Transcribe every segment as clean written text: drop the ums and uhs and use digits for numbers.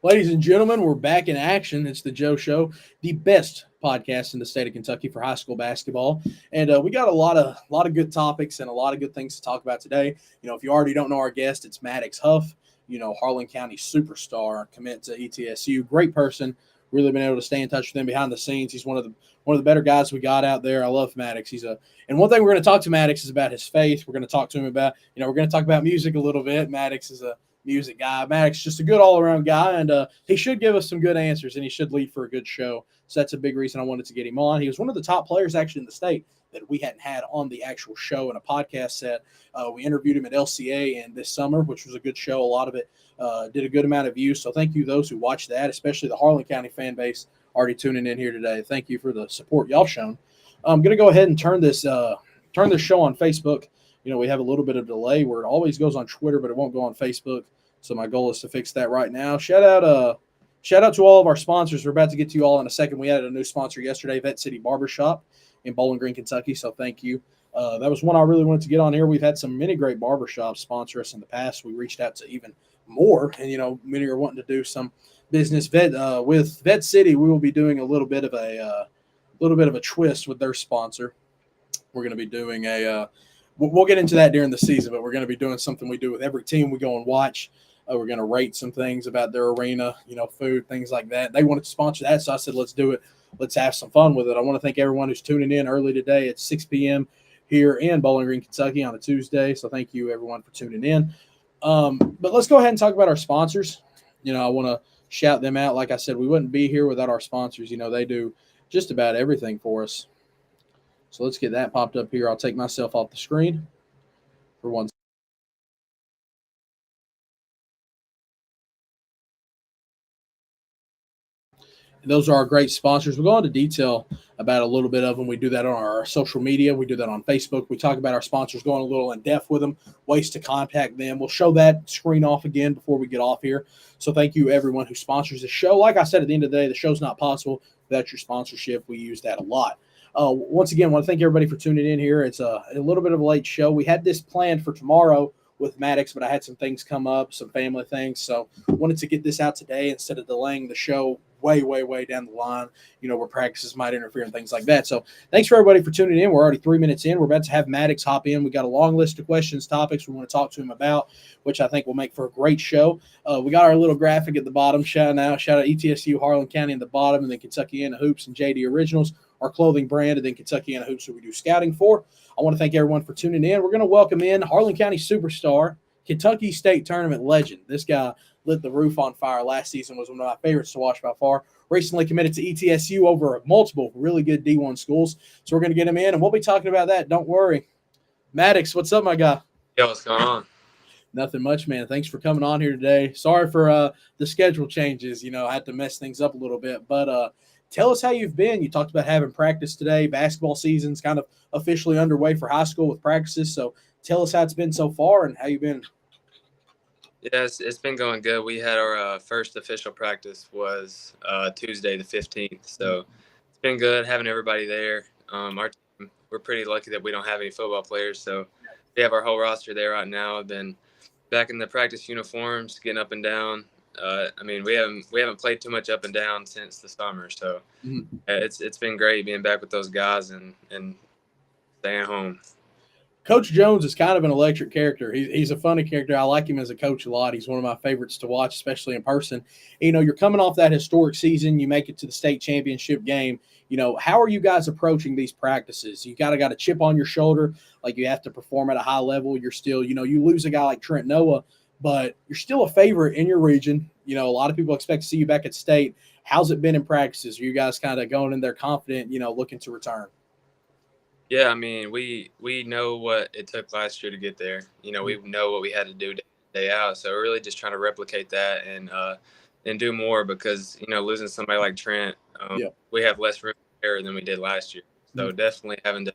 Ladies and gentlemen, we're back in action. It's the Joe Show, the best podcast in the state of Kentucky for high school basketball, and we got a lot of good topics and a lot of good things to talk about today. If you already don't know our guest, it's Maddox Huff. Harlan County superstar, commit to ETSU. Great person. Really been able to stay in touch with him behind the scenes. He's one of the better guys we got out there. I love Maddox. And one thing we're going to talk to Maddox is about his faith. We're going to talk to him about we're going to talk about music a little bit. Maddox is a music guy. Maddox just a good all-around guy, and he should give us some good answers, and he should lead for a good show. So that's a big reason I wanted to get him on. He was one of the top players actually in the state that we hadn't had on the actual show in a podcast set. We interviewed him at LCA and this summer, which was a good show. A lot of it did a good amount of views. So thank you those who watched that, especially the Harlan County fan base already tuning in here today. Thank you for the support y'all shown. I'm going to go ahead and turn this show on Facebook. We have a little bit of delay where it always goes on Twitter, but it won't go on Facebook. So my goal is to fix that right now. Shout out to all of our sponsors. We're about to get to you all in a second. We added a new sponsor yesterday, Vet City Barbershop in Bowling Green, Kentucky. So thank you. That was one I really wanted to get on here. We've had many great barbershops sponsor us in the past. We reached out to even more, and many are wanting to do some business. With Vet City, we will be doing a little bit of a twist with their sponsor. We're going to be doing we'll get into that during the season, but we're going to be doing something we do with every team we go and watch. We're going to rate some things about their arena, food, things like that. They wanted to sponsor that, so I said, let's do it. Let's have some fun with it. I want to thank everyone who's tuning in early today at 6 p.m. here in Bowling Green, Kentucky on a Tuesday. So thank you, everyone, for tuning in. But let's go ahead and talk about our sponsors. I want to shout them out. Like I said, we wouldn't be here without our sponsors. They do just about everything for us. So let's get that popped up here. I'll take myself off the screen for one. Those are our great sponsors. We'll go into detail about a little bit of them. We do that on our social media. We do that on Facebook. We talk about our sponsors, going a little in depth with them, ways to contact them. We'll show that screen off again before we get off here. So thank you, everyone who sponsors the show. Like I said, at the end of the day, the show's not possible without your sponsorship. We use that a lot. Once again, I want to thank everybody for tuning in here. It's a little bit of a late show. We had this planned for tomorrow with Maddox, but I had some things come up, some family things. So wanted to get this out today instead of delaying the show way down the line, where practices might interfere and things like that. So thanks for everybody for tuning in. We're already 3 minutes in. We're about to have Maddox hop in. We got a long list of questions, topics we want to talk to him about, which I think will make for a great show. We got our little graphic at the bottom. Shout out ETSU, Harlan County in the bottom, and then Kentuckiana Hoops and JD Originals, our clothing brand, and then Kentuckiana Hoops, who we do scouting for. I want to thank everyone for tuning in. We're going to welcome in Harlan County superstar, Kentucky State Tournament legend. This guy lit the roof on fire last season, was one of my favorites to watch by far. Recently committed to ETSU over multiple really good D1 schools. So we're going to get him in, and we'll be talking about that. Don't worry. Maddox, what's up, my guy? Yo, what's going on? Nothing much, man. Thanks for coming on here today. Sorry for the schedule changes. I had to mess things up a little bit. But tell us how you've been. You talked about having practice today. Basketball season's kind of officially underway for high school with practices. So tell us how it's been so far and how you've been. Yeah, it's been going good. We had our first official practice was Tuesday the 15th. So it's been good having everybody there. Our team, we're pretty lucky that we don't have any football players. So we have our whole roster there right now. I've been back in the practice uniforms, getting up and down. We haven't played too much up and down since the summer. So it's been great being back with those guys and staying home. Coach Jones is kind of an electric character. He's a funny character. I like him as a coach a lot. He's one of my favorites to watch, especially in person. You're coming off that historic season. You make it to the state championship game. How are you guys approaching these practices? You got a chip on your shoulder, like you have to perform at a high level. You're still, you lose a guy like Trent Noah, but you're still a favorite in your region. A lot of people expect to see you back at state. How's it been in practices? Are you guys kind of going in there confident, looking to return? Yeah, we know what it took last year to get there. We know what we had to do day out. So we're really just trying to replicate that and do more because, losing somebody like Trent, we have less room for error than we did last year. So definitely having to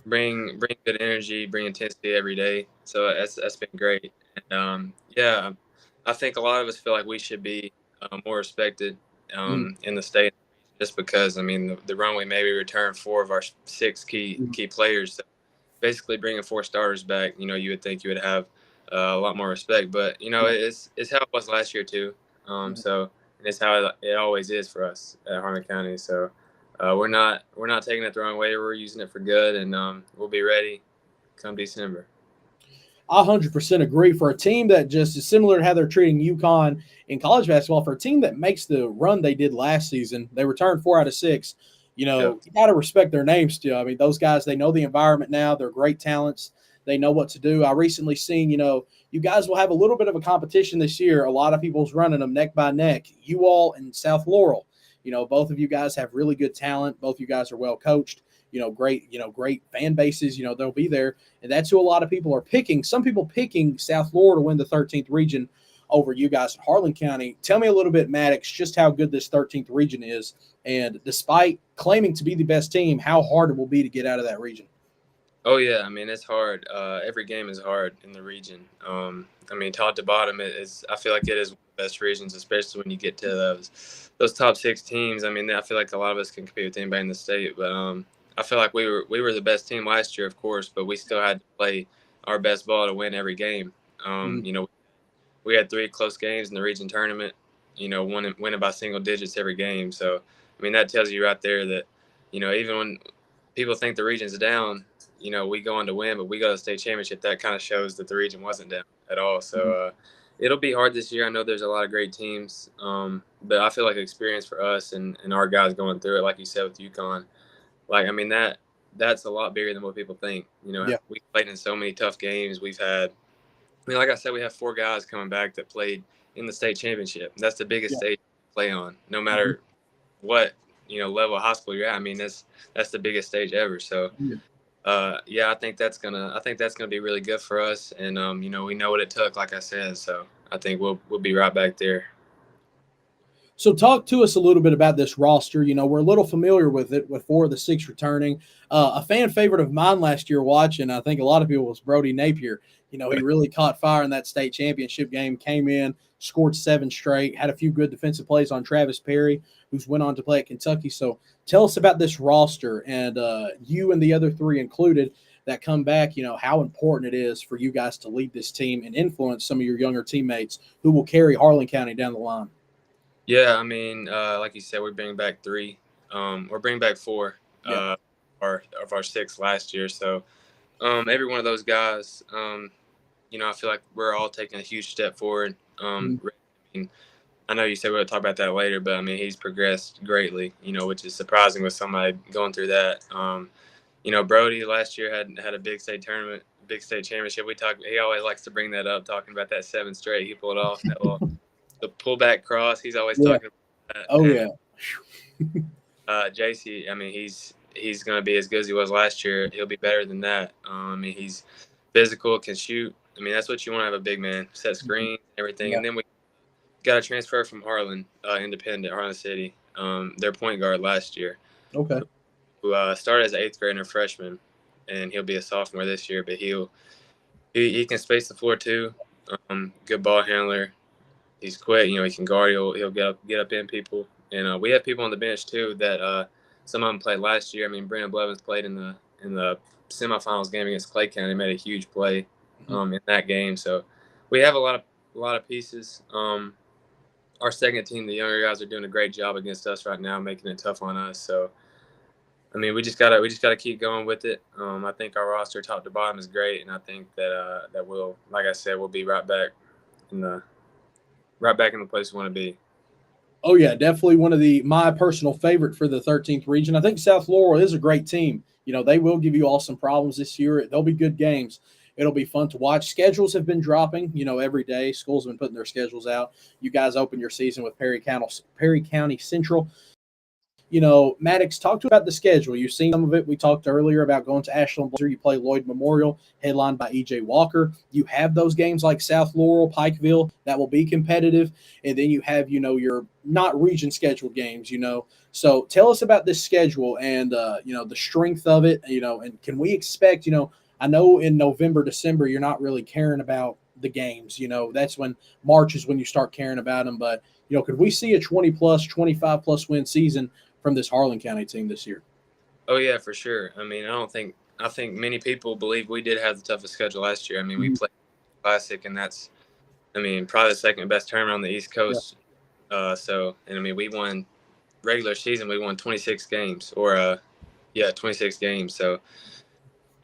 bring good energy, bring intensity every day. So that's been great. And I think a lot of us feel like we should be more respected in the state. Just because, the run we maybe returned 4 of our 6 key players. So basically bringing 4 starters back, you would think you would have a lot more respect. But, it's how it was last year too. So and it's how it always is for us at Harlan County. So we're not taking it the wrong way. We're using it for good, and we'll be ready come December. I 100% agree. For a team that just is similar to how they're treating UConn in college basketball, for a team that makes the run they did last season, they returned 4 out of 6. Yeah. You got to respect their name still. I mean, those guys, they know the environment now. They're great talents. They know what to do. I recently seen, you guys will have a little bit of a competition this year. A lot of people's running them neck by neck. You all and South Laurel, both of you guys have really good talent. Both of you guys are well coached. Great fan bases. They'll be there, and that's who a lot of people are picking. Some people picking South Laurel to win the 13th region over you guys in Harlan County. Tell me a little bit, Maddox, just how good this 13th region is, and despite claiming to be the best team, how hard it will be to get out of that region. Oh yeah, I mean it's hard. Every game is hard in the region. I mean top to bottom, it is. I feel like it is one of the best regions, especially when you get to those top 6 teams. I mean, I feel like a lot of us can compete with anybody in the state, but I feel like we were the best team last year, of course, but we still had to play our best ball to win every game. Mhm. We had 3 close games in the region tournament. Winning by single digits every game. So I mean that tells you right there that even when people think the region's down, we go on to win, but we go to the state championship. That kind of shows that the region wasn't down at all. So it'll be hard this year. I know there's a lot of great teams, but I feel like experience for us and our guys going through it, like you said with UConn. Like I mean that's a lot bigger than what people think. Yeah, We played in so many tough games. I mean, like I said, we have 4 guys coming back that played in the state championship. That's the biggest yeah. stage to play on, no Mhm. matter what level of high school you're at. I mean, that's the biggest stage ever. So Yeah. yeah, I think that's gonna be really good for us, and we know what it took, like I said, so I think we'll be right back there. So, talk to us a little bit about this roster. We're a little familiar with it, with 4 of the 6 returning. A fan favorite of mine last year watching, I think a lot of people, was Brody Napier. He really caught fire in that state championship game, came in, scored 7 straight, had a few good defensive plays on Travis Perry, who's went on to play at Kentucky. So, tell us about this roster and you and the other 3 included that come back, how important it is for you guys to lead this team and influence some of your younger teammates who will carry Harlan County down the line. Yeah, I mean, like you said, we bring back 3. We're bringing back 4 Yeah. of our 6 last year. So every one of those guys, I feel like we're all taking a huge step forward. Mhm. I mean, I know you said we'll talk about that later, but I mean, he's progressed greatly, which is surprising with somebody going through that. Brody last year had a big state tournament, big state championship. He always likes to bring that up, talking about that 7 straight. He pulled off that little the pullback cross. He's always Yeah. talking about that. Oh And yeah. JC, I mean, he's going to be as good as he was last year. He'll be better than that. I mean, he's physical, can shoot. I mean, that's what you want to have a big man, set Mhm. screens, everything. Yeah. And then we got a transfer from Harlan, Independent, Harlan City, their point guard last year, Okay. who started as an 8th grader freshman, and he'll be a sophomore this year. But he can space the floor too. Good ball handler. He's quick. He can guard. He'll get up in people. And we have people on the bench too that some of them played last year. I mean, Brandon Blevins played in the semifinals game against Clay County. Made a huge play Mhm. in that game. So we have a lot of pieces. Our second team, the younger guys, are doing a great job against us right now, making it tough on us. So I mean, we just gotta keep going with it. I think our roster, top to bottom, is great, and I think that we'll, like I said, we'll be in the right back in the place we want to be. Oh yeah, definitely one of my personal favorite for the 13th region. I think South Laurel is a great team. They will give you all some problems this year. They'll be good games. It'll be fun to watch. Schedules have been dropping, every day. Schools have been putting their schedules out. You guys open your season with Perry County Central. Maddox, talk to about the schedule. You've seen some of it. We talked earlier about going to Ashland Blazer. You play Lloyd Memorial, headlined by EJ Walker. You have those games like South Laurel, Pikeville that will be competitive. And then you have, your not region scheduled games. So tell us about this schedule and, the strength of it, and can we expect, I know in November, December, you're not really caring about the games. That's when March is when you start caring about them. But, could we see a 20 plus, 25 plus win season from this Harlan County team this year? Oh yeah, for sure. I mean, I think many people believe we did have the toughest schedule last year. I mean, we Mhm. played Classic, and that's, I mean, probably the second best tournament on the East Yeah. Coast. And I mean, we won regular season. We won 26 games, or 26 games. So,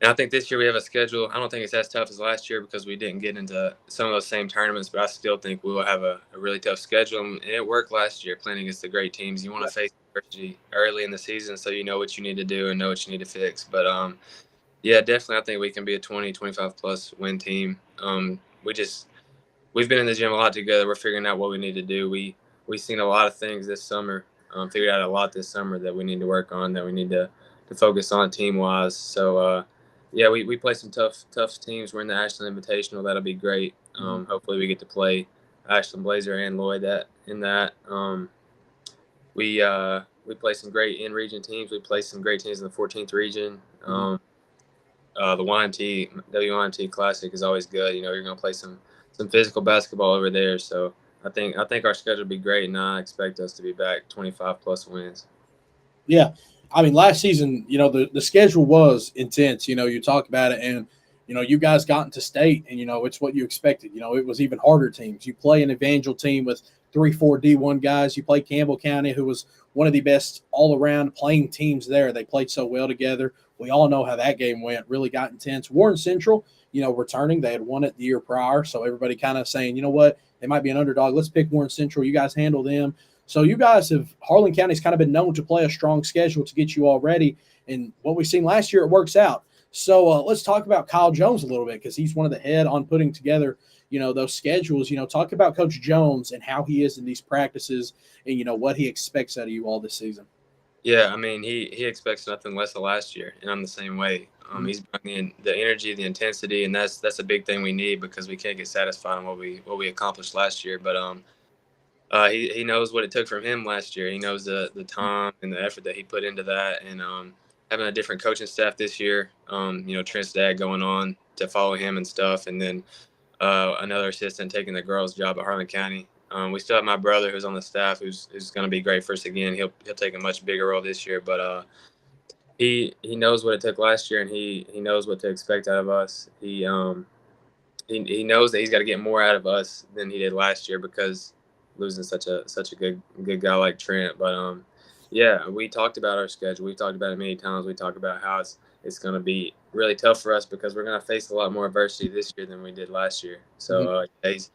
and I think this year we have a schedule. I don't think it's as tough as last year because we didn't get into some of those same tournaments, but I still think we will have a really tough schedule. And it worked last year playing against the great teams. You want to face adversity early in the season so you know what you need to do and know what you need to fix. But yeah, definitely I think we can be a 20, 25 plus win team. We've been in the gym a lot together. We're figuring out what we need to do. We've seen a lot of things this summer. Figured out a lot this summer that we need to work on, that we need to focus on team wise. So yeah, we play some tough teams. We're in the Ashland Invitational. That'll be great. Hopefully we get to play Ashland Blazer and Lloyd in that. We play some great in region teams. We play some great teams in the 14th region. The YMT WYMT Classic is always good. You know, you're going to play some physical basketball over there. So I think our schedule will be great, and I expect us to be back 25 plus wins. Yeah. I mean, last season, you know, the schedule was intense. You know, you talk about it, and, you know, you guys got into state, and, you know, it's what you expected. You know, it was even harder teams. You play an Evangel team with 3-4 D1 guys. You play Campbell County, who was one of the best all-around playing teams there. They played so well together. We all know how that game went. Really got intense. Warren Central, you know, returning. They had won it the year prior, so everybody kind of saying, you know what, they might be an underdog. Let's pick Warren Central. You guys handle them. So you guys Harlan County's kind of been known to play a strong schedule to get you all ready. And what we've seen last year, it works out. So let's talk about Kyle Jones a little bit, because he's one of the head on putting together, you know, those schedules. You know, talk about Coach Jones and how he is in these practices, and, you know, what he expects out of you all this season. Yeah, I mean, he expects nothing less than last year, and I'm the same way. He's bringing the energy, the intensity, and that's a big thing we need, because we can't get satisfied on what we accomplished last year. But he knows what it took from him last year. He knows the time and the effort that he put into that, and having a different coaching staff this year. You know, Trent's dad going on to follow him and stuff, and then another assistant taking the girls' job at Harlan County. We still have my brother who's on the staff, who's going to be great for us again. He'll take a much bigger role this year, but he knows what it took last year, and he knows what to expect out of us. He knows that he's got to get more out of us than he did last year, because losing such a good guy like Trent. But yeah, we talked about our schedule. We've talked about it many times. We talked about how it's going to be really tough for us, because we're going to face a lot more adversity this year than we did last year. So yeah, he's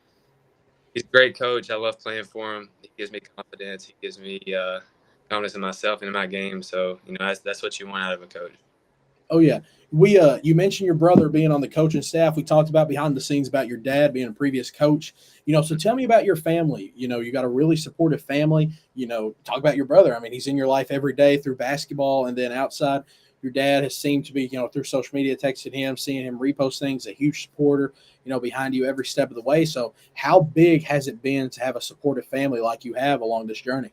a great coach. I love playing for him. He gives me confidence. He gives me confidence in myself and in my game. So, you know, that's what you want out of a coach. Oh yeah, you mentioned your brother being on the coaching staff. We talked about behind the scenes about your dad being a previous coach. You know, so tell me about your family. You know, you got a really supportive family. You know, talk about your brother. I mean, he's in your life every day through basketball, and then outside. Your dad has seemed to be, you know, through social media, texting him, seeing him repost things, a huge supporter, you know, behind you every step of the way. So how big has it been to have a supportive family like you have along this journey?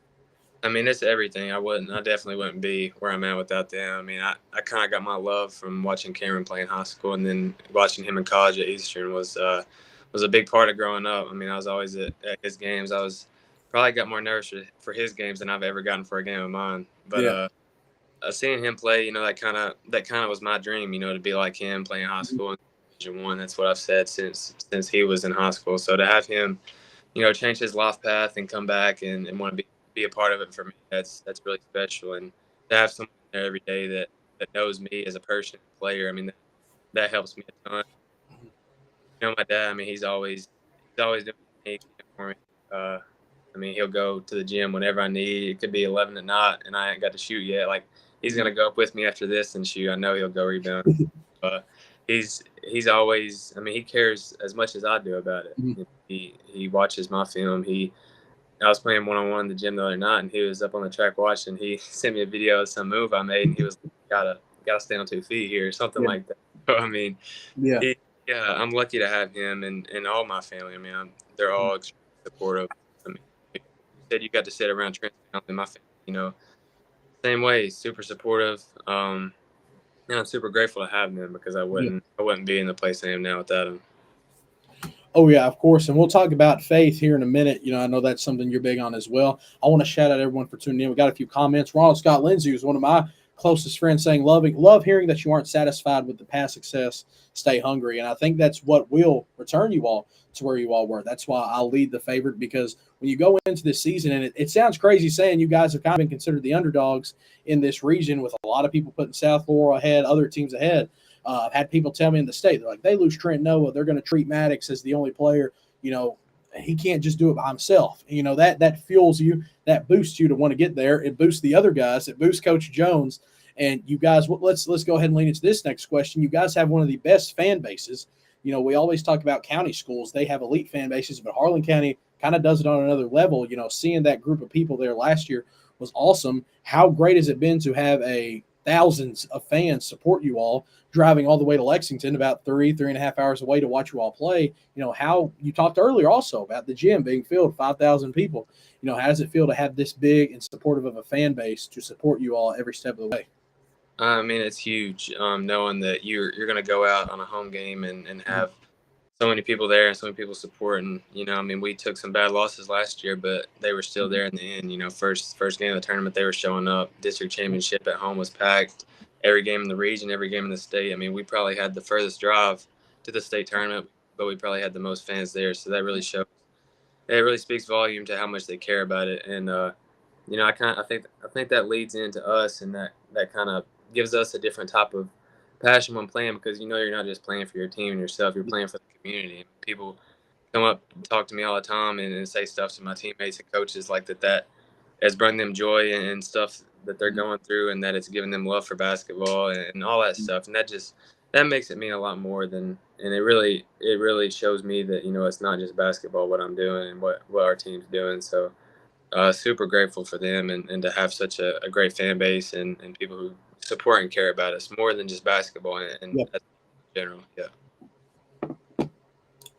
I mean, it's everything. I definitely wouldn't be where I'm at without them. I mean, I kind of got my love from watching Cameron play in high school, and then watching him in college at Eastern was a big part of growing up. I mean, I was always at his games. I was probably got more nervous for his games than I've ever gotten for a game of mine. But Yeah. seeing him play, you know, that kind of was my dream, you know, to be like him playing high school in Division One. That's what I've said since he was in high school. So to have him, you know, change his life path and come back and want to be a part of it for me, that's really special. And to have someone there every day that knows me as a person, player, I mean, that helps me a ton. You know, my dad, I mean, he's always doing anything for me. I mean, he'll go to the gym whenever I need. It could be 11 at night, and I ain't got to shoot yet. Like, he's gonna go up with me after this and shoot. I know he'll go rebound. Uh, he's always. I mean, he cares as much as I do about it. Mhm. He watches my film. I was playing 1-on-1 in the gym the other night, and he was up on the track watching. He sent me a video of some move I made, and he was like, gotta stay on 2 feet here, or something Yeah. like that. So, I mean, Yeah. yeah, I'm lucky to have him and all my family. I mean, they're all extremely supportive. I mean, you said you got to sit around Trent's family, my family, you know, same way, super supportive. And I'm super grateful to have them, because Yeah. I wouldn't be in the place I am now without them. Oh yeah, of course. And we'll talk about faith here in a minute. You know, I know that's something you're big on as well. I want to shout out everyone for tuning in. We got a few comments. Ronald Scott Lindsay was one of my closest friend saying, love hearing that you aren't satisfied with the past success. Stay hungry. And I think that's what will return you all to where you all were. That's why I'll lead the favorite, because when you go into this season, and it sounds crazy saying you guys have kind of been considered the underdogs in this region, with a lot of people putting South Laurel ahead, other teams ahead. I've had people tell me in the state, they're like, they lose Trent Noah, they're going to treat Maddox as the only player. He can't just do it by himself. That fuels you, that boosts you to want to get there. It boosts the other guys. It boosts Coach Jones. And you guys, let's go ahead and lean into this next question. You guys have one of the best fan bases. We always talk about county schools. They have elite fan bases, but Harlan County kind of does it on another level. Seeing that group of people there last year was awesome. How great has it been to have thousands of fans support you all, driving all the way to Lexington, about 3.5 hours away, to watch you all play? How you talked earlier also about the gym being filled, 5,000 people. How does it feel to have this big and supportive of a fan base to support you all every step of the way? I mean, it's huge, knowing that you're going to go out on a home game and have so many people there and so many people supporting. I mean, we took some bad losses last year, but they were still there in the end. First game of the tournament, they were showing up. District championship at home was packed. Every game in the region, every game in the state. I mean, we probably had the furthest drive to the state tournament, but we probably had the most fans there. So that really shows. It really speaks volume to how much they care about it. And I think that leads into us, and that kind of gives us a different type of passion when playing, because you're not just playing for your team and yourself, you're playing for the community. People come up and talk to me all the time and say stuff to my teammates and coaches like that has brought them joy and stuff that they're going through, and that it's giving them love for basketball and all that stuff. And that makes it mean a lot more than, and it really shows me that it's not just basketball what I'm doing and what our team's doing. So super grateful for them, and to have such a great fan base and people who support and care about us more than just basketball and Yep. in general. Yeah.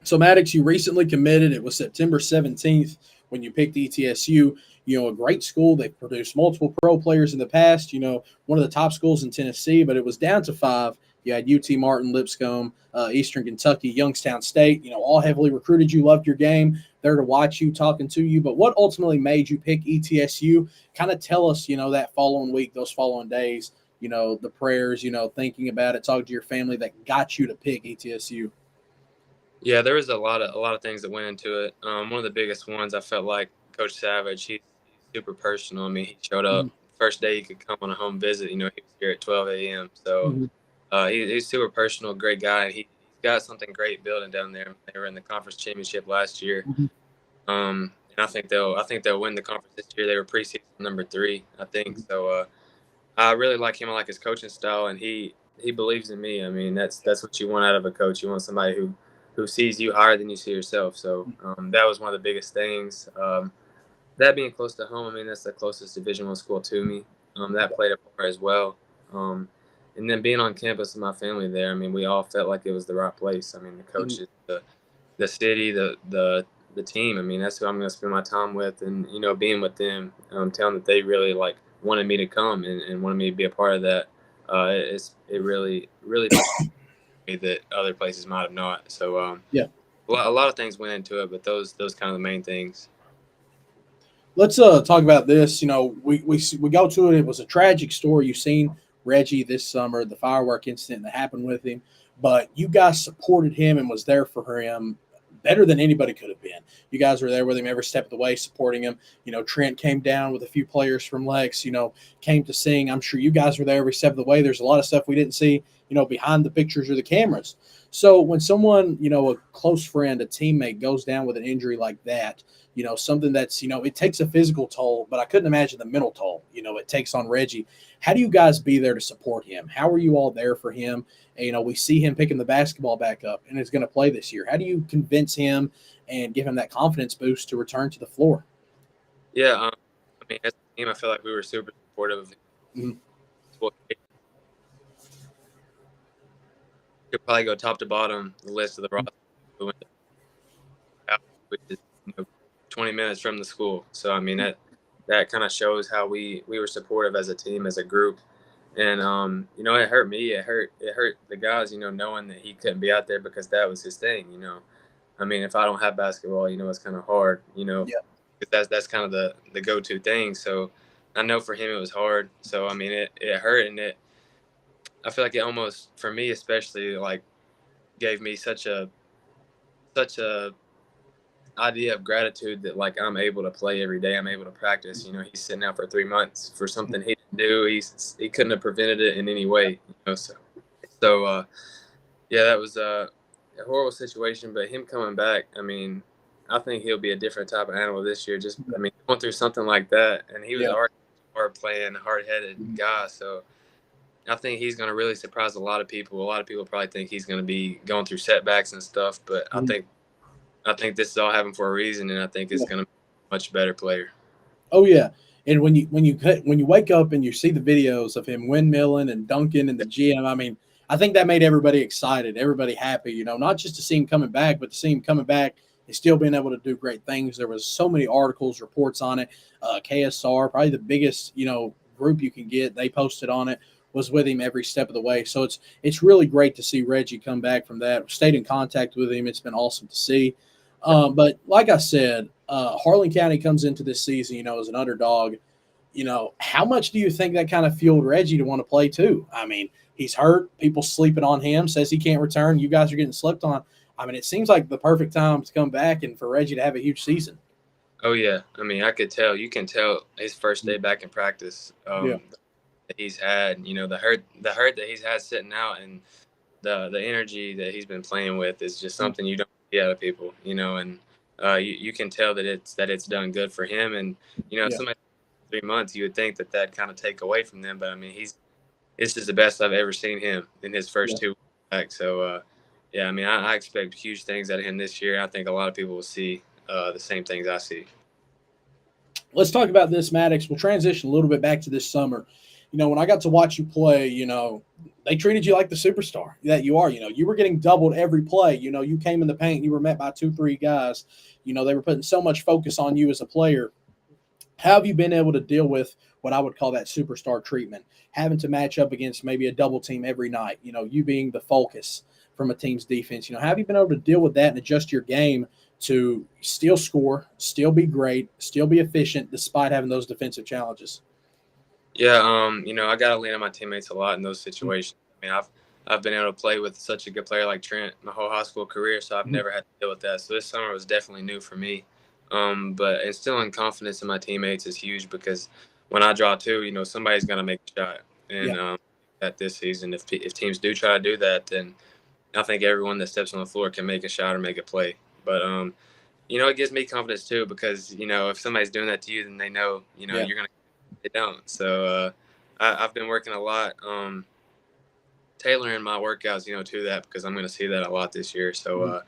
So, Maddox, you recently committed. It was September 17th when you picked ETSU. A great school. They've produced multiple pro players in the past. One of the top schools in Tennessee, but it was down to 5. You had UT Martin, Lipscomb, Eastern Kentucky, Youngstown State, all heavily recruited you, loved your game, there to watch you, talking to you. But what ultimately made you pick ETSU? Kind of tell us, that following week, those following days, the prayers, thinking about it, talking to your family that got you to pick ETSU. Yeah, there was a lot of things that went into it. One of the biggest ones, I felt like Coach Savage. He's super personal. I mean, he showed up first day he could come on a home visit. He was here at 12 a.m. So he's super personal, great guy. He's got something great building down there. They were in the conference championship last year, and I think they'll win the conference this year. They were preseason number 3, I think. So I really like him. I like his coaching style, and he believes in me. I mean, that's what you want out of a coach. You want somebody who sees you higher than you see yourself. So that was one of the biggest things. That being close to home, I mean, that's the closest Division I school to me. That played a part as well. And then being on campus with my family there, I mean, we all felt like it was the right place. I mean, the coaches, the city, the team. I mean, that's who I'm going to spend my time with, and being with them, telling that they really wanted me to come and wanted me to be a part of that. It really that other places might have not. So Yeah. a lot of things went into it, but those kind of the main things. Let's talk about this. We go to it. It was a tragic story. You've seen Reggie this summer, the firework incident that happened with him, but you guys supported him and was there for him better than anybody could have been. You guys were there with him every step of the way, supporting him. Trent came down with a few players from Lex, came to sing. I'm sure you guys were there every step of the way. There's a lot of stuff we didn't see, behind the pictures or the cameras. So when someone, a close friend, a teammate goes down with an injury like that, something that's, it takes a physical toll, but I couldn't imagine the mental toll, it takes on Reggie. How do you guys be there to support him? How are you all there for him? And, we see him picking the basketball back up and is going to play this year. How do you convince him and give him that confidence boost to return to the floor? Yeah. I mean, as a team, I feel like we were super supportive of him. Could probably go top to bottom the list of the roster, which is 20 minutes from the school. So I mean that kind of shows how we were supportive as a team, as a group. And it hurt me. It hurt the guys. Knowing that he couldn't be out there because that was his thing. I mean, if I don't have basketball, it's kind of hard. Yeah. Because that's kind of the go-to thing. So I know for him it was hard. So I mean, it hurt, and I feel like it almost, for me especially, like gave me such a idea of gratitude that like I'm able to play every day. I'm able to practice. He's sitting out for 3 months for something he didn't do. He couldn't have prevented it in any way. So yeah, that was a horrible situation. But him coming back, I mean, I think he'll be a different type of animal this year. Just, I mean, going through something like that, and he was Yeah. already a hard playing, hard headed guy. So I think he's going to really surprise a lot of people. A lot of people probably think he's going to be going through setbacks and stuff, but I think this is all happening for a reason, and I think it's Yeah. going to be a much better player. Oh yeah. And when you wake up and you see the videos of him windmilling and dunking in the gym, I mean, I think that made everybody excited, everybody happy. Not just to see him coming back, but to see him coming back and still being able to do great things. There was so many articles, reports on it. KSR, probably the biggest group you can get. They posted on it. Was with him every step of the way. So it's really great to see Reggie come back from that. Stayed in contact with him. It's been awesome to see. But like I said, Harlan County comes into this season, as an underdog. How much do you think that kind of fueled Reggie to want to play too? I mean, he's hurt. People sleeping on him. Says he can't return. You guys are getting slept on. I mean, it seems like the perfect time to come back and for Reggie to have a huge season. Oh yeah, I mean, I could tell. You can tell his first day back in practice. Yeah, That he's had, the hurt that he's had sitting out, and the energy that he's been playing with is just something you don't see out of people, and you can tell that it's done good for him, and yeah, somebody 3 months, you would think that kind of take away from them, but I mean, this is the best I've ever seen him in his yeah. first 2 weeks back. So yeah, I mean, I expect huge things out of him this year. I think a lot of people will see the same things I see. Let's talk about this, Maddox. We'll transition a little bit back to this summer. When I got to watch you play, they treated you like the superstar that you are. You were getting doubled every play. You came in the paint, you were met by 2, 3 guys. They were putting so much focus on you as a player. How have you been able to deal with what I would call that superstar treatment, having to match up against maybe a double team every night, you being the focus from a team's defense? How have you been able to deal with that and adjust your game to still score, still be great, still be efficient despite having those defensive challenges? Yeah, I got to lean on my teammates a lot in those situations. I mean, I've been able to play with such a good player like Trent my whole high school career, so I've Mhm. never had to deal with that. So this summer was definitely new for me. But instilling confidence in my teammates is huge because when I draw two, somebody's gonna make a shot, Yeah, and that this season, if teams do try to do that, then I think everyone that steps on the floor can make a shot or make a play. But it gives me confidence too because if somebody's doing that to you, then they know yeah. you're gonna. They don't. So I've been working a lot, tailoring my workouts, to that because I'm going to see that a lot this year. So,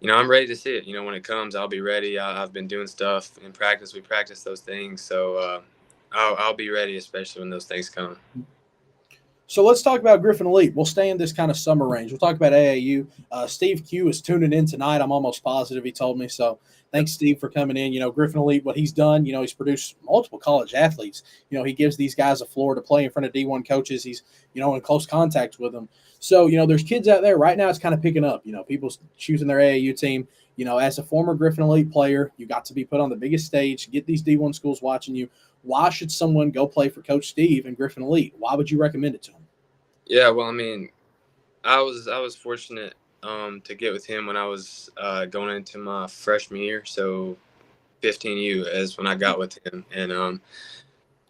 Mhm. I'm ready to see it. When it comes, I'll be ready. I've been doing stuff in practice. We practice those things. So I'll be ready, especially when those things come. So let's talk about Griffin Elite. We'll stay in this kind of summer range. We'll talk about AAU. Steve Q is tuning in tonight. I'm almost positive he told me. So thanks, Steve, for coming in. Griffin Elite, what he's done, he's produced multiple college athletes. He gives these guys a floor to play in front of D1 coaches. He's, in close contact with them. So, there's kids out there right now. It's kind of picking up. People choosing their AAU team. As a former Griffin Elite player, you got to be put on the biggest stage, get these D1 schools watching you. Why should someone go play for Coach Steve and Griffin Elite? Why would you recommend it to them? Yeah, well, I mean, I was fortunate to get with him when I was going into my freshman year. So 15U is when I got with him, and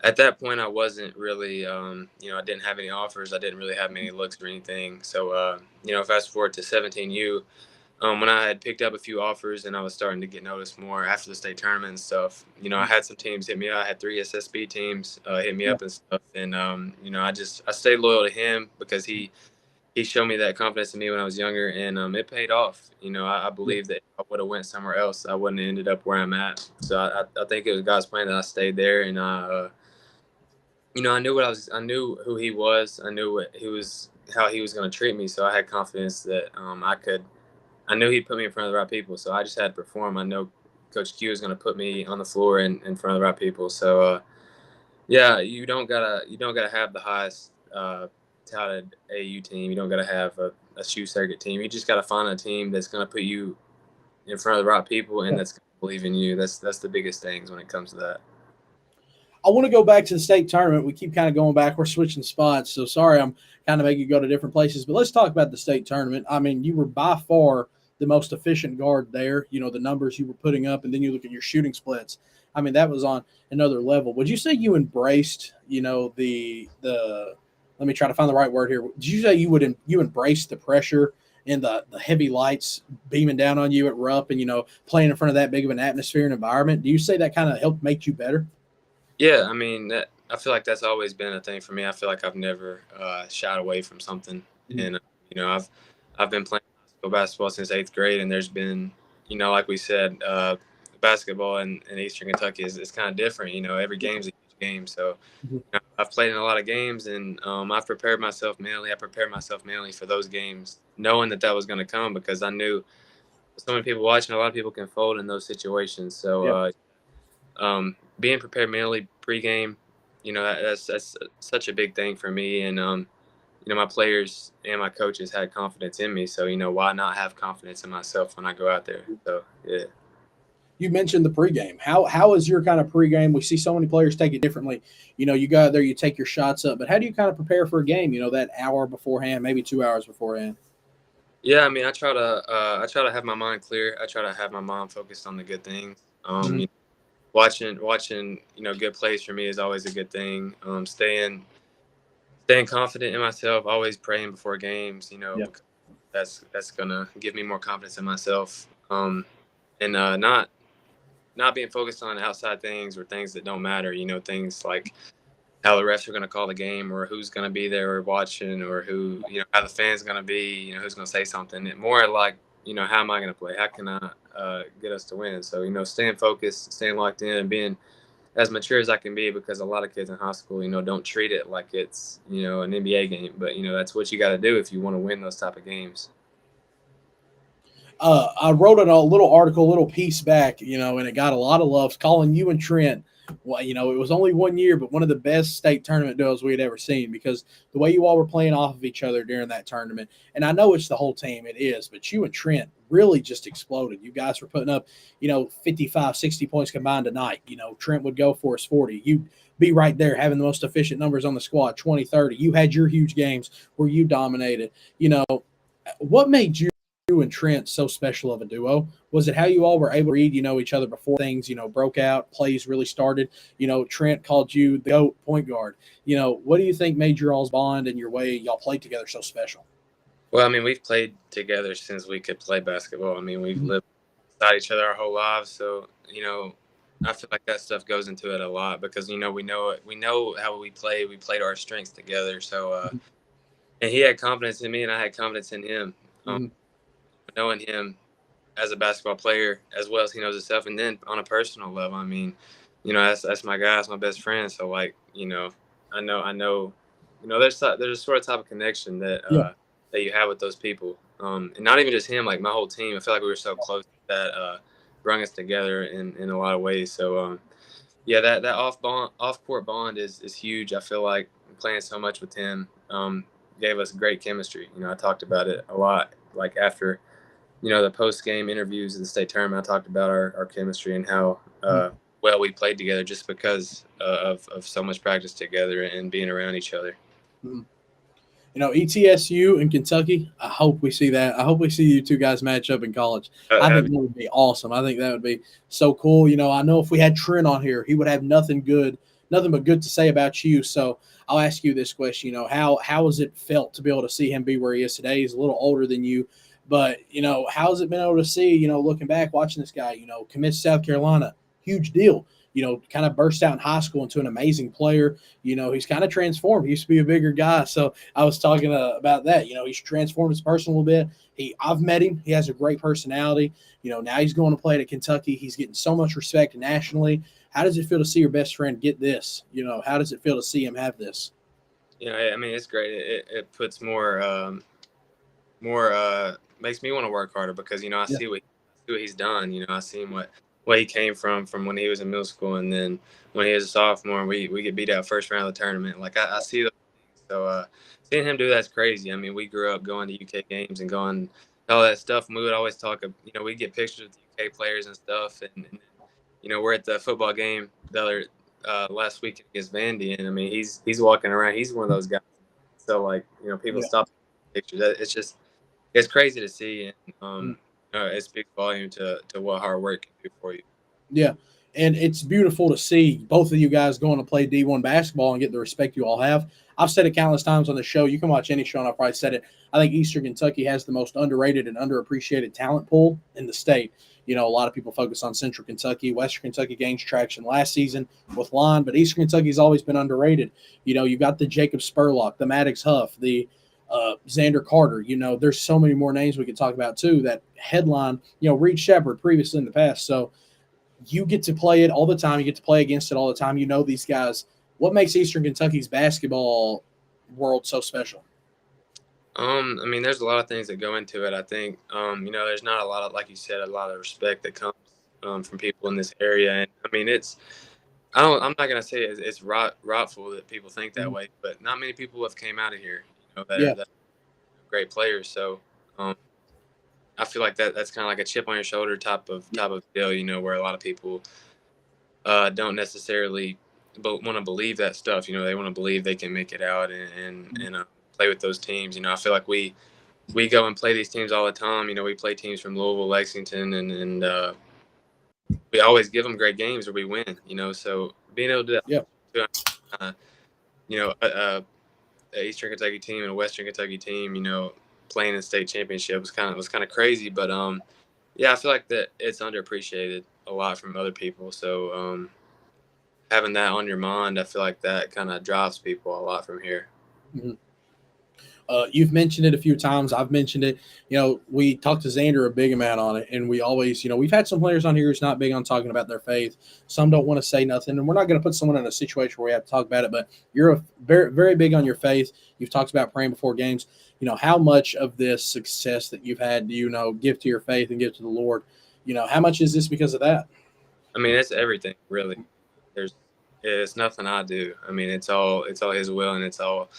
at that point, I wasn't really, I didn't have any offers. I didn't really have many looks or anything. So, fast forward to 17U, when I had picked up a few offers and I was starting to get noticed more after the state tournament and stuff, I had some teams hit me up. I had 3 SSB teams hit me Yeah. up and stuff. And, I stayed loyal to him because he showed me that confidence in me when I was younger, and it paid off. I Yeah. believe that if I would have went somewhere else, I wouldn't have ended up where I'm at. So I think it was God's plan that I stayed there, and I knew who he was. I knew how he was going to treat me. So I had confidence that I knew he'd put me in front of the right people. So I just had to perform. I know Coach Q is going to put me on the floor in front of the right people. So, yeah, you don't gotta have the highest touted AU team. You don't gotta have a shoe circuit team. You just gotta find a team that's going to put you in front of the right people and Yeah. that's going to believe in you. That's the biggest things when it comes to that. I want to go back to the state tournament. We keep kind of going back. We're switching spots. So sorry, I'm kind of making you go to different places. But let's talk about the state tournament. I mean, you were by far the most efficient guard there. You know, the numbers you were putting up, and then you look at your shooting splits. I mean, that was on another level. Would you say you embraced, you know, the let me try to find the right word here. Did you say you embraced the pressure and the heavy lights beaming down on you at Rupp and, you know, playing in front of that big of an atmosphere and environment? Do you say that kind of helped make you better? Yeah, I mean, I feel like that's always been a thing for me. I feel like I've never shied away from something, Mhm. and I've been playing high school basketball since eighth grade, and there's been, like we said, basketball in Eastern Kentucky is kind of different. Every game's a huge game, so Mhm. I've played in a lot of games, and I've prepared myself mentally. I prepared myself mentally for those games, knowing that was going to come because I knew so many people watching. A lot of people can fold in those situations, so. Yeah. Being prepared mentally pregame, that's such a big thing for me. And my players and my coaches had confidence in me, so why not have confidence in myself when I go out there? So yeah. You mentioned the pregame. How is your kind of pregame? We see so many players take it differently. You know, you go out there, you take your shots up, but how do you kind of prepare for a game? You know, that hour beforehand, maybe 2 hours beforehand. Yeah, I mean, I try to have my mind clear. I try to have my mind focused on the good things. Mm-hmm. Watching good plays for me is always a good thing. Staying confident in myself, always praying before games. Yeah. Because that's gonna give me more confidence in myself. And not being focused on outside things or things that don't matter. Things like how the refs are gonna call the game or who's gonna be there or watching or who how the fans gonna be. Who's gonna say something. More like how am I gonna play? How can I get us to win? So staying focused, staying locked in, and being as mature as I can be because a lot of kids in high school, don't treat it like it's, an NBA game. But, that's what you got to do if you want to win those type of games. I wrote a little article, a little piece back, you know, and it got a lot of love, calling you and Trent. Well, you know, it was only 1 year, but one of the best state tournament duels we had ever seen because the way you all were playing off of each other during that tournament. And I know it's the whole team, it is, but you and Trent really just exploded. You guys were putting up, you know, 55, 60 points combined tonight. You know, Trent would go for his 40. You'd be right there having the most efficient numbers on the squad, 20, 30. You had your huge games where you dominated. You know, what made you and Trent so special of a duo? Was it how you all were able to read, you know, each other before things, you know, broke out, plays really started? You know, Trent called you the GOAT point guard. You know, what do you think made your all's bond and your way y'all played together so special? Well, I mean, we've played together since we could play basketball. I mean, we've Mhm. lived beside each other our whole lives. So, I feel like that stuff goes into it a lot because, we know it. We know how we play. We played our strengths together. So, and he had confidence in me and I had confidence in him. Um, Mhm. knowing him as a basketball player as well as he knows himself. And then on a personal level, I mean, that's my guy, that's my best friend. So like, I know, there's a sort of type of connection Yeah. that you have with those people. And not even just him, like my whole team. I feel like we were so close that brought us together in a lot of ways. So yeah, that off court bond is huge. I feel like playing so much with him gave us great chemistry. I talked about it a lot, like after the post game interviews of the state tournament, I talked about our chemistry and how Mhm. well we played together just because of so much practice together and being around each other. Mhm. You know, ETSU in Kentucky, I hope we see that. I hope we see you two guys match up in college. I think Have, that would be awesome. I think that would be so cool. You know, I know if we had Trent on here, he would have nothing but good to say about you. So I'll ask you this question. You know, how has it felt to be able to see him be where he is today? He's a little older than you, but you know, how has it been able to see, you know, looking back, watching this guy, you know, commit to South Carolina, huge deal. You know, kind of burst out in high school into an amazing player. You know, he's kind of transformed. He used to be a bigger guy. So I was talking about that. You know, he's transformed his person a little bit. I've met him. He has a great personality. You know, now he's going to play at Kentucky. He's getting so much respect nationally. How does it feel to see your best friend get this? You know, how does it feel to see him have this? I mean, it's great. It puts more makes me want to work harder because I Yeah. see what he's done. I seen what he came from when he was in middle school, and then when he was a sophomore, we get beat out first round of the tournament. Like I see those things. So seeing him do that's crazy. I mean, we grew up going to UK games and going all that stuff, and we would always talk. We get pictures with the UK players and stuff, and then we're at the football game last week against Vandy, and I mean he's walking around. He's one of those guys. So like people Yeah. stop pictures. It's crazy to see, and Mm. it speaks volume to what hard work can do for you. Yeah. And it's beautiful to see both of you guys going to play D1 basketball and get the respect you all have. I've said it countless times on the show. You can watch any show, and I've probably said it. I think Eastern Kentucky has the most underrated and underappreciated talent pool in the state. A lot of people focus on Central Kentucky. Western Kentucky gains traction last season with Lon, but Eastern Kentucky's always been underrated. You've got the Jacob Spurlock, the Maddox Huff, the Xander Carter. There's so many more names we could talk about too that headline. Reed Shepard previously in the past. So you get to play it all the time. You get to play against it all the time. These guys. What makes Eastern Kentucky's basketball world so special? I mean, there's a lot of things that go into it. I think, there's not a lot of, like you said, a lot of respect that comes from people in this area. And I mean, I'm not gonna say it's rotful that people think that Mhm. way, but not many people have came out of here, Yeah. that are great players. So, I feel like that's kind of like a chip on your shoulder type of deal, where a lot of people don't necessarily want to believe that stuff. They want to believe they can make it out and play with those teams. I feel like we go and play these teams all the time. We play teams from Louisville, Lexington, and we always give them great games or we win. So being able to Yeah. do, you know, a, a Eastern Kentucky team and a Western Kentucky team, playing in state championship was kind of crazy. But yeah, I feel like that it's underappreciated a lot from other people. So having that on your mind, I feel like that kind of drives people a lot from here. Mhm. You've mentioned it a few times. I've mentioned it. We talked to Xander a big amount on it, and we always, we've had some players on here who's not big on talking about their faith. Some don't want to say nothing, and we're not going to put someone in a situation where we have to talk about it. But you're very, very big on your faith. You've talked about praying before games. How much of this success that you've had do give to your faith and give to the Lord? How much is this because of that? I mean, it's everything really. There's it's nothing I do. I mean, it's all His will and it's all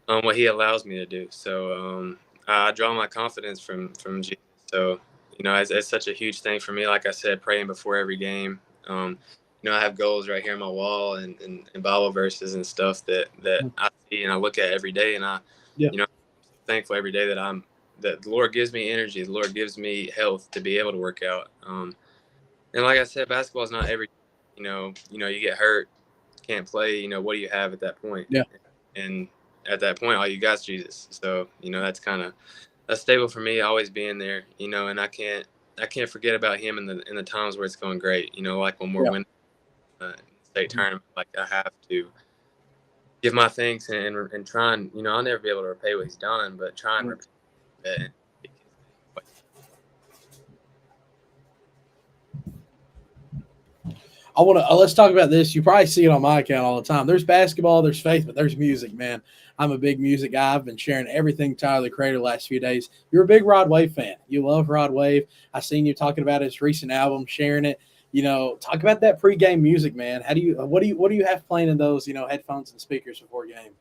what He allows me to do. So I draw my confidence from Jesus. So it's such a huge thing for me. Like I said, praying before every game. I have goals right here on my wall and Bible verses and stuff that I see and I look at every day, and Yeah. I'm so thankful every day that the Lord gives me energy, the Lord gives me health to be able to work out. And like I said, basketball is not every. You get hurt, can't play. What do you have at that point? Yeah. And at that point, all you got is Jesus. So that's stable for me, always being there. And I can't forget about Him in the times where it's going great. Like when we're Yeah. winning state Mhm. tournament, like I have to give my thanks and try and I'll never be able to repay what He's done, but try and Mhm. repay it and speak His name. I want to let's talk about this. You probably see it on my account all the time. There's basketball, there's faith, but there's music, man. I'm a big music guy. I've been sharing everything Tyler the Creator the last few days. You're a big Rod Wave fan. You love Rod Wave. I seen you talking about his recent album, sharing it. Talk about that pregame music, man. What do you have playing in those headphones and speakers before game?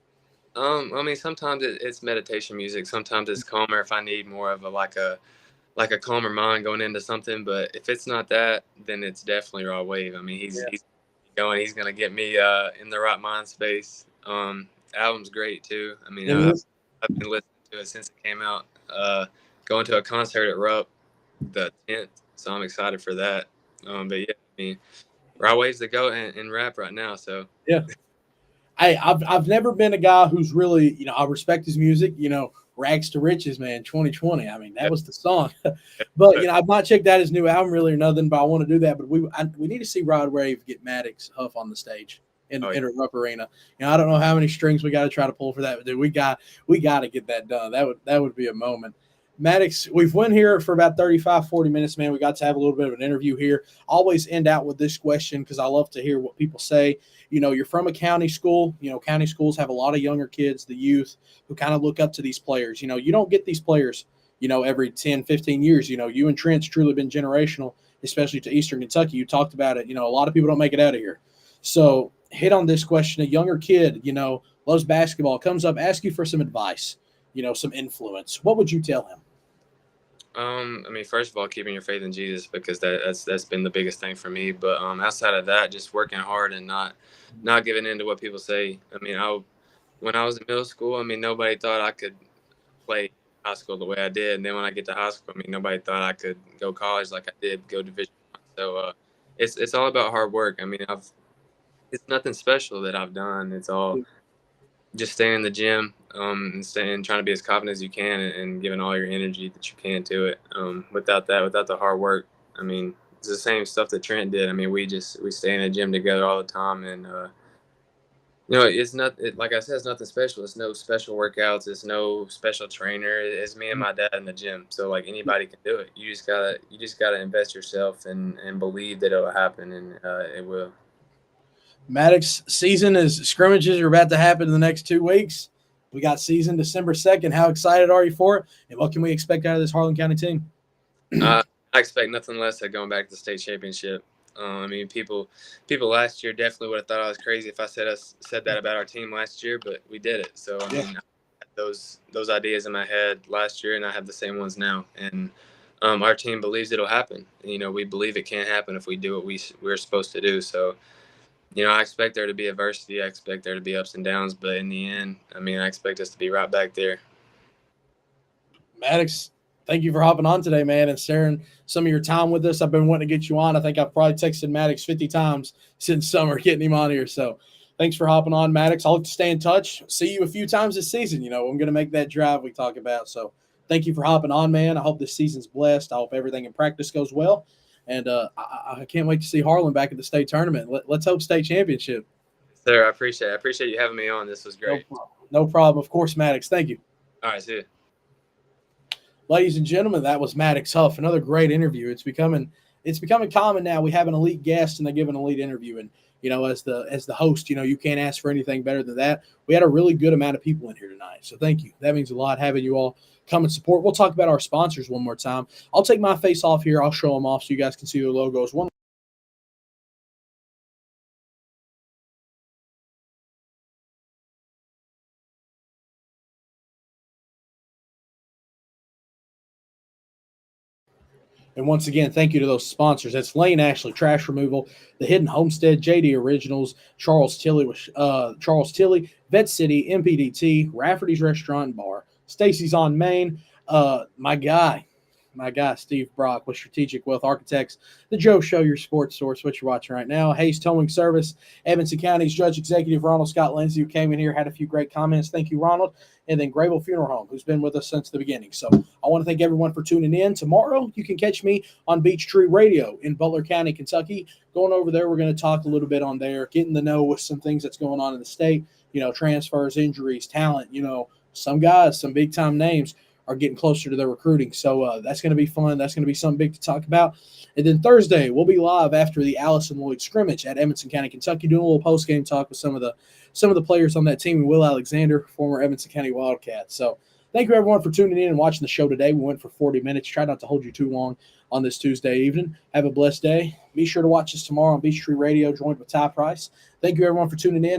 I mean, sometimes it's meditation music. Sometimes it's calmer if I need more of a calmer mind going into something. But if it's not that, then it's definitely raw wave. I mean, Yeah. he's going. He's gonna get me in the right mind space. Album's great too. I mean, It is. I've been listening to it since it came out. Going to a concert at Rupp the 10th, so I'm excited for that. But yeah, I mean, raw waves the go in rap right now. So Yeah. I've never been a guy who's really, I respect his music, Rags to Riches, man, 2020. I mean, that yeah. was the song. But, I've not checked out his new album really or nothing, but I want to do that. But we need to see Rod Wave get Maddox Huff on the stage Oh in yeah. a Rupp Arena. I don't know how many strings we got to try to pull for that, but dude, we got to get that done. That would be a moment. Maddox, we've went here for about 35, 40 minutes, man. We got to have a little bit of an interview here. Always end out with this question because I love to hear what people say. You're from a county school. County schools have a lot of younger kids, the youth, who kind of look up to these players. You don't get these players, every 10, 15 years. You and Trent's truly been generational, especially to Eastern Kentucky. You talked about it. A lot of people don't make it out of here. So hit on this question. A younger kid, loves basketball, comes up, asks you for some advice, some influence. What would you tell him? I mean, first of all, keeping your faith in Jesus, because that's been the biggest thing for me. But outside of that, just working hard and not giving in to what people say. I mean, when I was in middle school, I mean, nobody thought I could play high school the way I did. And then when I get to high school, I mean, nobody thought I could go college like I did, go Division I. So it's all about hard work. I mean, it's nothing special that I've done. It's all just staying in the gym, and staying, trying to be as confident as you can, and giving all your energy that you can to it. Without the hard work, I mean, it's the same stuff that Trent did. I mean, we stay in the gym together all the time, and it's not like I said, it's nothing special. It's no special workouts. It's no special trainer. It's me and my dad in the gym. So like anybody can do it. You just gotta invest yourself and believe that it'll happen, and it will. Maddox season scrimmages are about to happen in the next 2 weeks. We got season December 2nd. How excited are you for it? And what can we expect out of this Harlan County team? I expect nothing less than going back to the state championship. I mean, people last year definitely would have thought I was crazy if I said that about our team last year, but we did it. So I mean, I had those ideas in my head last year, and I have the same ones now. And our team believes it'll happen. We believe it can happen if we do what we're supposed to do. So I expect there to be adversity. I expect there to be ups and downs, but in the end, I mean, I expect us to be right back there. Maddox, thank you for hopping on today, man, and sharing some of your time with us. I've been wanting to get you on. I think I've probably texted Maddox 50 times since summer getting him on here. So thanks for hopping on, Maddox. I'll stay in touch. See you a few times this season. I'm going to make that drive we talk about. So thank you for hopping on, man. I hope this season's blessed. I hope everything in practice goes well. And I can't wait to see Harlan back at the state tournament. Let's hope state championship. Sir, I appreciate you having me on. This was great. No problem. Of course, Maddox. Thank you. All right, see you. Ladies and gentlemen, that was Maddox Huff. Another great interview. It's becoming common now. We have an elite guest and they give an elite interview. And as the host, you can't ask for anything better than that. We had a really good amount of people in here tonight, so thank you. That means a lot having you all come and support. We'll talk about our sponsors one more time. I'll take my face off here. I'll show them off so you guys can see their logos. And once again, thank you to those sponsors. That's Lane Ashley Trash Removal, The Hidden Homestead, JD Originals, Charles Tilley, Vet City, MPDT, Rafferty's Restaurant and Bar, Stacy's on Main, my guy, Steve Brock with Strategic Wealth Architects, The Joe Show, your sports source, what you're watching right now, Hayes Towing Service, Edmonson County's Judge Executive Ronald Scott Lindsay, who came in here, had a few great comments. Thank you, Ronald. And then Grable Funeral Home, who's been with us since the beginning. So I want to thank everyone for tuning in. Tomorrow, you can catch me on Beech Tree Radio in Butler County, Kentucky. Going over there, we're going to talk a little bit on there, getting to know with some things that's going on in the state, transfers, injuries, talent, some guys, some big-time names are getting closer to their recruiting. So that's going to be fun. That's going to be something big to talk about. And then Thursday, we'll be live after the Allison Lloyd scrimmage at Edmonson County, Kentucky, doing a little post-game talk with some of the players on that team, Will Alexander, former Edmonson County Wildcat. So thank you, everyone, for tuning in and watching the show today. We went for 40 minutes. Try not to hold you too long on this Tuesday evening. Have a blessed day. Be sure to watch us tomorrow on Beech Tree Radio, joined with Ty Price. Thank you, everyone, for tuning in.